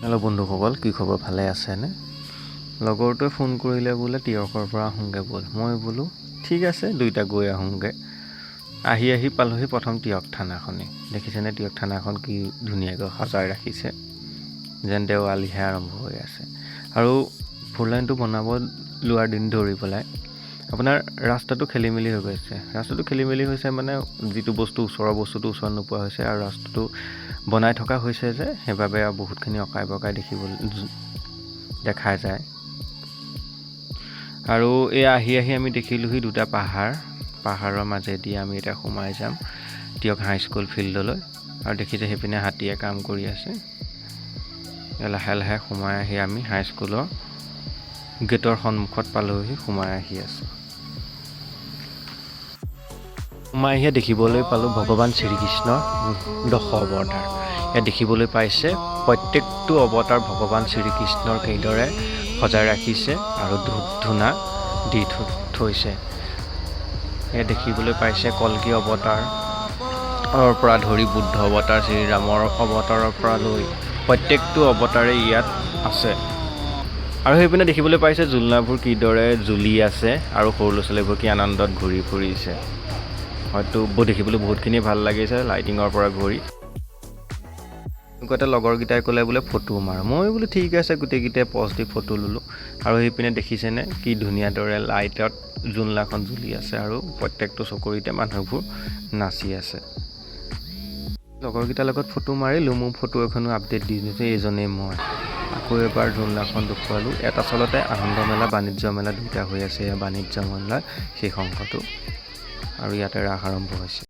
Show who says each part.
Speaker 1: Hello' বন্ধুসকল, কি খবৰ? ভালে আছেনে? লগৰটোৱে ফোন কৰিলে বোলে তিয়কৰ পৰা আহোঁগৈ ব'ল। মই বোলো ঠিক আছে, দুইটা গৈ আহোঁগৈ। আহি পালোহি প্ৰথম তিয়ক থানাখনি। দেখিছেনে তিয়ক থানাখন কি ধুনীয়াকৈ সজাই ৰাখিছে, যেন দেৱালীহে আৰম্ভ হৈ আছে। আৰু ফ'ৰ লাইনটো বনাব লোৱাৰ দিন ধৰি পেলাই আপোনাৰ ৰাস্তাটো খেলি মেলি হৈ গৈছে। ৰাস্তাটো খেলি মেলি হৈছে মানে যিটো বস্তু ওচৰৰ বস্তুটো ওচৰত নোপোৱা হৈছে, আৰু ৰাস্তাটো বনাই থকা হৈছে যে সেইবাবে আৰু বহুতখিনি অকাই বকাই দেখা যায়। আৰু এই আহি আমি দেখিলোহি দুটা পাহাৰৰ মাজেদি আমি এতিয়া সোমাই যাম তিয়ক হাইস্কুল ফিল্ডলৈ। আৰু দেখিছে সেইপিনে হাতীয়ে কাম কৰি আছে। লাহে লাহে সোমাই আহি আমি হাইস্কুলৰ গেটৰ সন্মুখত পালোহি। সোমাই আহি আছোঁ। সোমাই আহিয়ে দেখিবলৈ পালোঁ ভগৱান শ্ৰীকৃষ্ণৰ 10 অৱতাৰ। ইয়াত দেখিবলৈ পাইছে প্ৰত্যেকটো অৱতাৰ ভগৱান শ্ৰীকৃষ্ণৰ কেইদৰে সজাই ৰাখিছে আৰু ধূপ ধূনা দি থৈছে। ইয়াত দেখিবলৈ পাইছে কল্কি অৱতাৰৰ পৰা ধৰি বুদ্ধ অৱতাৰ, শ্ৰীৰামৰ অৱতাৰৰ পৰা লৈ প্ৰত্যেকটো অৱতাৰেই ইয়াত আছে। আৰু সেইপিনে দেখিবলৈ পাইছে জোলনাবোৰ কিদৰে জ্বলি আছে আৰু সৰু ল'ৰা ছোৱালীবোৰ কি আনন্দত ঘূৰি ফুৰিছে। হয়তো দেখিবলৈ বহুতখিনি ভাল লাগিছে লাইটিঙৰ পৰা ঘূৰি। এনেকুৱাতে লগৰকেইটাই ক'লে বোলে ফটো মাৰ। মই বোলো ঠিক আছে, গোটেইকেইটাই পজ দি ফটো ল'লোঁ। আৰু সেইপিনে দেখিছেনে কি ধুনীয়া দৰে লাইটত জোনলাখন জ্বলি আছে আৰু প্ৰত্যেকটো চকৰিতে মানুহবোৰ নাচি আছে। লগৰকেইটাৰ লগত ফটো মাৰিলোঁ। মোৰ ফটো এখনো আপডেট দি দিছোঁ, এইজনেই মই। আকৌ এবাৰ জোনলাখন দেখুৱালোঁ। ইয়াত আচলতে আনন্দ মেলা বাণিজ্য মেলা দুয়োটা হৈ আছে। বাণিজ্য মেলাৰ শেষ অংশটো, আৰু ইয়াতে ৰাস আৰম্ভ হৈছে।